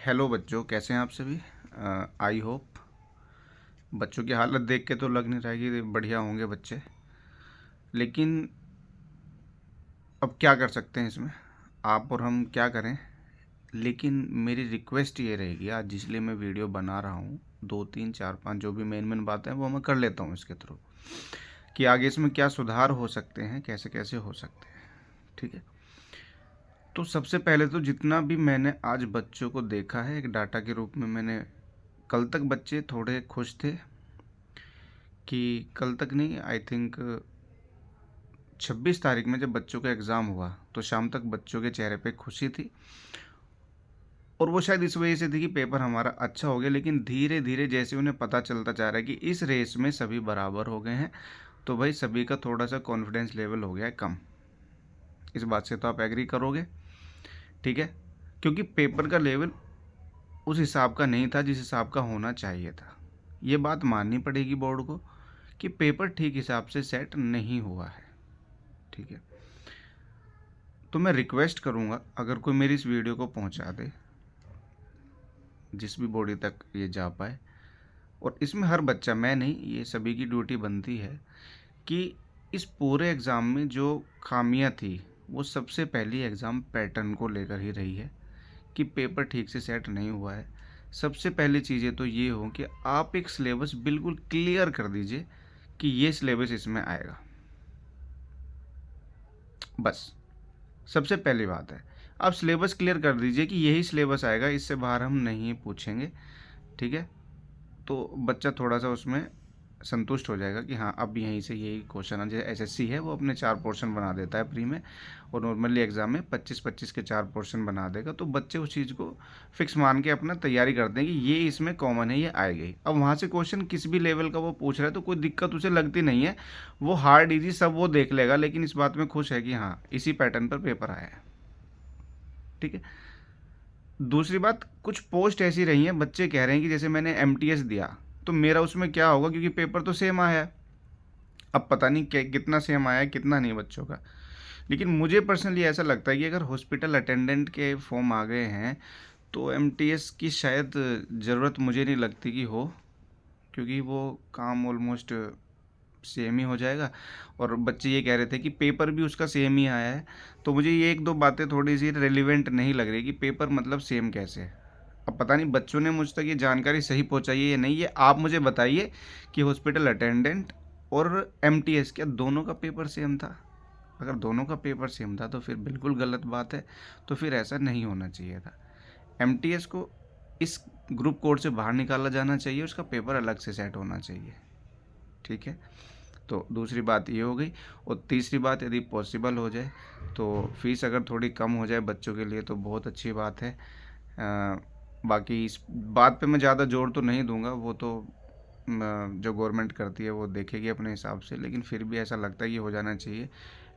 Hello बच्चों, कैसे हैं आप सभी। आई होप बच्चों की हालत देख के तो लग नहीं रहा है कि बढ़िया होंगे बच्चे। लेकिन अब क्या कर सकते हैं इसमें, आप और हम क्या करें। लेकिन मेरी रिक्वेस्ट ये रहेगी आज, जिसलिए मैं वीडियो बना रहा हूँ, 2 3 4 5 जो भी मेन मेन बातें हैं वो मैं कर लेता हूँ इसके थ्रू, कि आगे इसमें क्या सुधार हो सकते हैं, कैसे कैसे हो सकते हैं। ठीक है। तो सबसे पहले तो जितना भी मैंने आज बच्चों को देखा है एक डाटा के रूप में, मैंने कल तक बच्चे थोड़े खुश थे कि कल तक नहीं, आई थिंक 26 तारीख में जब बच्चों का एग्ज़ाम हुआ तो शाम तक बच्चों के चेहरे पे खुशी थी। और वो शायद इस वजह से थी कि पेपर हमारा अच्छा हो गया। लेकिन धीरे धीरे जैसे उन्हें पता चलता जा रहा है कि इस रेस में सभी बराबर हो गए हैं, तो भाई सभी का थोड़ा सा कॉन्फिडेंस लेवल हो गया है कम। इस बात से तो आप एग्री करोगे। ठीक है। क्योंकि पेपर का लेवल उस हिसाब का नहीं था जिस हिसाब का होना चाहिए था। ये बात माननी पड़ेगी बोर्ड को कि पेपर ठीक हिसाब से सेट नहीं हुआ है। ठीक है। तो मैं रिक्वेस्ट करूँगा, अगर कोई मेरी इस वीडियो को पहुँचा दे, जिस भी बॉडी तक ये जा पाए, और इसमें हर बच्चा, मैं नहीं, ये सभी की ड्यूटी बनती है कि इस पूरे एग्ज़ाम में जो खामियां थी वो सबसे पहली एग्ज़ाम पैटर्न को लेकर ही रही है कि पेपर ठीक से सेट नहीं हुआ है। सबसे पहली चीज़ें तो ये हो कि आप एक सिलेबस बिल्कुल क्लियर कर दीजिए कि ये सिलेबस इसमें आएगा, बस सबसे पहली बात है। आप सिलेबस क्लियर कर दीजिए कि यही सिलेबस आएगा, इससे बाहर हम नहीं पूछेंगे। ठीक है। तो बच्चा थोड़ा सा उसमें संतुष्ट हो जाएगा कि हाँ अब यहीं से यही क्वेश्चन है। जैसे एसएससी है वो अपने 4 पोर्शन बना देता है प्री में, और नॉर्मली एग्जाम में 25-25 के 4 पोर्शन बना देगा। तो बच्चे उस चीज़ को फिक्स मान के अपना तैयारी करते हैं कि ये इसमें कॉमन है, ये आएगा ही। अब वहाँ से क्वेश्चन किस भी लेवल का वो पूछ रहा है तो कोई दिक्कत उसे लगती नहीं है। वो हार्ड ईजी सब वो देख लेगा, लेकिन इस बात में खुश है कि हाँ इसी पैटर्न पर पेपर आया है। ठीक है। दूसरी बात, कुछ पोस्ट ऐसी रही हैं, बच्चे कह रहे हैं कि जैसे मैंने एमटीएस दिया तो मेरा उसमें क्या होगा, क्योंकि पेपर तो सेम आया है। अब पता नहीं कितना सेम आया है कितना नहीं बच्चों का। लेकिन मुझे पर्सनली ऐसा लगता है कि अगर हॉस्पिटल अटेंडेंट के फॉर्म आ गए हैं तो एमटीएस की शायद ज़रूरत मुझे नहीं लगती कि हो, क्योंकि वो काम ऑलमोस्ट सेम ही हो जाएगा। और बच्चे ये कह रहे थे कि पेपर भी उसका सेम ही आया है। तो मुझे ये एक दो बातें थोड़ी सी रेलिवेंट नहीं लग रही कि पेपर मतलब सेम कैसे है। अब पता नहीं बच्चों ने मुझ तक ये जानकारी सही पहुंचाई है या नहीं, ये आप मुझे बताइए कि हॉस्पिटल अटेंडेंट और एमटीएस क्या दोनों का पेपर सेम था। अगर दोनों का पेपर सेम था तो फिर बिल्कुल गलत बात है। तो फिर ऐसा नहीं होना चाहिए था। एमटीएस को इस ग्रुप कोड से बाहर निकाला जाना चाहिए, उसका पेपर अलग से सेट होना चाहिए। ठीक है। तो दूसरी बात ये हो गई। और तीसरी बात, यदि पॉसिबल हो जाए तो फीस अगर थोड़ी कम हो जाए बच्चों के लिए तो बहुत अच्छी बात है। बाकी इस बात पे मैं ज़्यादा जोर तो नहीं दूंगा, वो तो जो गवर्नमेंट करती है वो देखेगी अपने हिसाब से। लेकिन फिर भी ऐसा लगता है कि हो जाना चाहिए।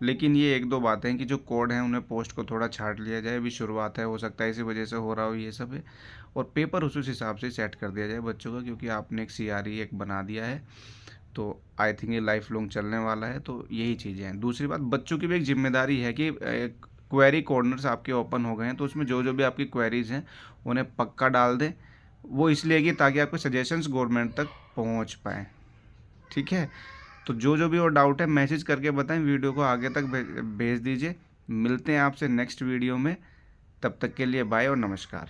लेकिन ये एक दो बातें हैं कि जो कोड हैं उन्हें पोस्ट को थोड़ा छाट लिया जाए। अभी शुरुआत है, हो सकता है इसी वजह से हो रहा हो ये सब है। और पेपर उस हिसाब से सेट कर दिया जाए बच्चों का, क्योंकि आपने एक सीआरई एक बना दिया है तो आई थिंक ये लाइफ लॉन्ग चलने वाला है। तो यही चीज़ें हैं। दूसरी बात, बच्चों की भी एक जिम्मेदारी है कि क्वेरी कॉर्नर्स आपके ओपन हो गए हैं तो उसमें जो जो भी आपकी क्वेरीज हैं उन्हें पक्का डाल दें। वो इसलिए कि ताकि आपके सजेशंस गवर्नमेंट तक पहुंच पाएँ। ठीक है। तो जो जो भी और डाउट है मैसेज करके बताएं, वीडियो को आगे तक भेज दीजिए। मिलते हैं आपसे नेक्स्ट वीडियो में। तब तक के लिए बाय और नमस्कार।